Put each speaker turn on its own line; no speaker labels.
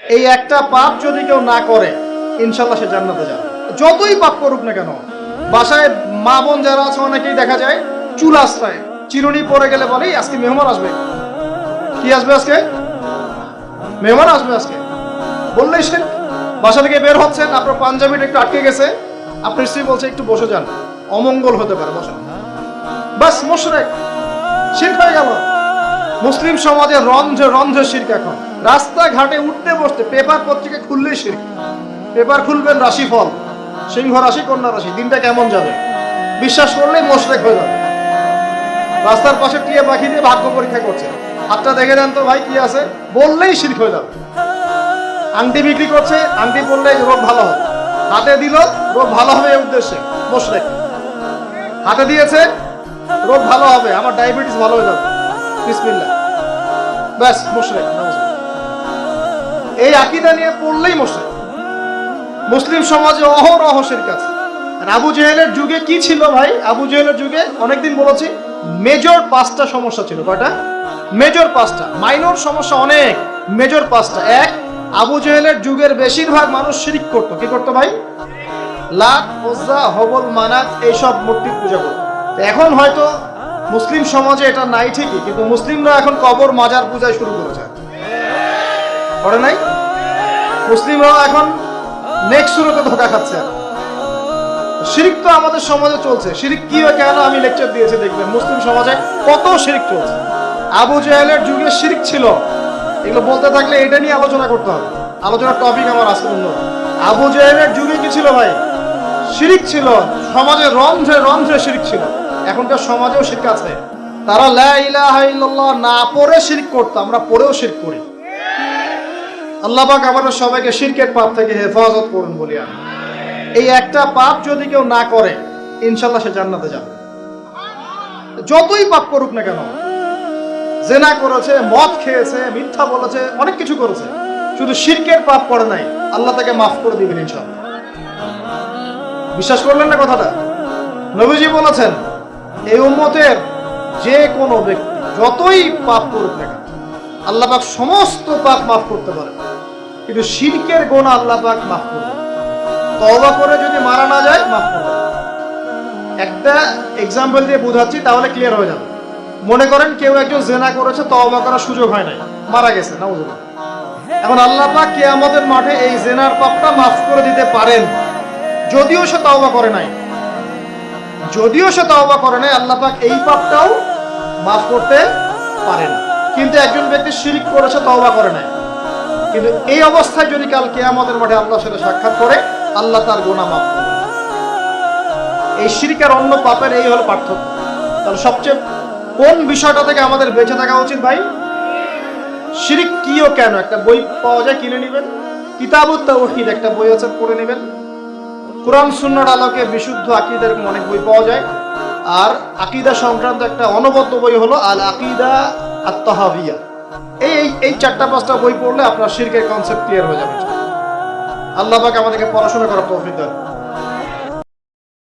এই একটা পাপ যদি কেউ না করে ইনশাল্লাহ সে জান্নাতে যাবে, যতই পাপ করুক না কেন। বাসায় মা বোন যারা আছে অনেকেই দেখা যায় চুল আশ্রয় চিরুনি পরে গেলে বলে আজকে মেহমান আসবে। কি আসবে আজকে? মেহমান আসবে আজকে বললেই সে বাসা থেকে বের হচ্ছেন, আপনার পাঞ্জাবিটা একটু আটকে গেছে, আপনার স্ত্রী বলছে একটু বসে যান, অমঙ্গল হতে পারে, বসেন। বাস মুশরিক, শিরক হয়ে গেল। মুসলিম সমাজে রন্ধ্রে রন্ধ্রে শিরক। এখন রাস্তাঘাটে উঠতে বসতে পেপার পত্রিকা খুললেই শিরক। পেপার খুলবেন রাশিফল, সিংহ রাশি কন্যা রাশি, দিনটা কেমন যাবে বিশ্বাস করলেই মুশরিক হয়ে যাবে। রাস্তার পাশে টিয়া পাখি দিয়ে ভাগ্য পরীক্ষা করছে, হাতটা দেখে দেন তো ভাই কি আছে, বললেই শিরক হয়ে যাবে। আংটি বিক্রি করছে, আংটি পরলে রোগ ভালো হবে, হাতে দিল রোগ ভালো হবে এই উদ্দেশ্যে মুশরিক। হাতে দিয়েছে রোগ ভালো হবে, আমার ডায়াবেটিস ভালো হয়ে যাবে, বিসমিল্লাহ, ব্যাস মুশরিক। এই আকীদা নিয়ে পড়লেই মুশরিক। মুসলিম সমাজে অহরহ শিরক আছে। আর আবু জেহেলের যুগে কি ছিল ভাই? আবু জেহেলের যুগে অনেকদিন বলেছি মেজর 5টা সমস্যা ছিল। কয়টা? মেজর 5টা, মাইনর সমস্যা অনেক, মেজর 5টা। এক, আবু জেহেলের যুগের বেশিরভাগ মানুষ শিরক করতো। কি করতো ভাই? লাত, উজ্জা, হবল, মানাত এইসব মূর্তির পূজা করতো। এখন হয়তো মুসলিম সমাজে এটা নাই ঠিকই, কিন্তু মুসলিমরা এখন কবর মাজার পূজায় শুরু করেছে, করে নাই? মুসলিমরাও এখন নেক্সট শুরুতে ধোকা খাচ্ছে। শিরক তো আমাদের সমাজে চলছে। শিরক কি হয় কেন আমি লেকচার দিয়েছি, দেখবেন মুসলিম সমাজে কত শিরক চলছে। আবু জেহেলের যুগে শিরক ছিল, এগুলো বলতে থাকলে এটা নিয়ে আলোচনা করতে হবে। আলোচনার টপিক আমার আজকে অন্য। আবু জেহেলের যুগে কি ছিল ভাই? শিরক ছিল, সমাজে রন্ধ্রে রন্ধ্রে শিরক ছিল। এখনকার সমাজেও শিরক আছে। তারা লা ইলাহা ইল্লাল্লাহ না পড়ে শিরক করতো, আমরা পড়েও শিরক করি। আল্লাহ পাক আমাদের সবাইকে শিরকের পাপ থেকে হেফাজত করুন বলি আমি। এই একটা পাপ যদি কেউ না করে ইনশাল্লাহ সে জান্নাতে যাবে, যতই পাপ করুক না কেন। জেনা করেছে, মদ খেয়েছে, মিথ্যা বলেছে, অনেক কিছু করেছে, শুধু শিরকের পাপ করে নাই, আল্লাহ তাকে মাফ করে দিবেন ইনশাআল্লাহ। বিশ্বাস করলেন না কথাটা? নবীজি বলেছেন এই উম্মতের যে কোনো ব্যক্তি যতই পাপ করুক না কেন আল্লাহ পাক সমস্ত পাপ মাফ করতে পারে, কিন্তু শিরকের গুনাহ আল্লাহ পাক মাফ করবে। তওবা করে যদি মারা না যায় মাফ করবে। একটা এক্সাম্পল দিয়ে বোঝাচ্ছি তাহলে ক্লিয়ার হয়ে যাবে। মনে করেন কেউ একজন জেনা করেছে, তওবা করার সুযোগ হয় নাই, মারা গেছে, নাউজুবিল্লাহ। এখন আল্লাহ পাক কিয়ামতের মাঠে এই জেনার পাপটা মাফ করে দিতে পারেন, যদিও সে তওবা করে নাই। যদিও সে তওবা করে নাই, আল্লাহ পাক এই পাপটাও মাফ করতে পারেন। কিন্তু একজন ব্যক্তি শিরক করেছে, তওবা করে নাই, কিন্তু এই অবস্থায় যদি কাল কিয়ামতের মাঠে আল্লাহর সাথে সাক্ষাৎ করে, আল্লাহ তার গুনাহ মাফ করবেন। এই শিরক আর অন্য পাপের এই হলো পার্থক্য। তাহলে সবচেয়ে কোন বিষয়টা থেকে আমাদের বেঁচে থাকা উচিত ভাই? শিরক কি ও কেন, একটা বই পাওয়া যায়, কিনে নেবেন। কিতাবুত তাওহীদ একটা বই আছে, পড়ে নেবেন। কোরআন সুন্নাহর আলোকে বিশুদ্ধ আকীদার অনেক বই পাওয়া যায়। আর আকীদা সংক্রান্ত একটা অনবদ্য বই হলো আল আকীদা আত-তাহাওয়িয়া। এই 4-5টা বই পড়লে আপনার শিরকের কনসেপ্ট ক্লিয়ার হয়ে যাবে। আল্লাহ পাক আমাদেরকে পড়াশোনা করার তৌফিক দান।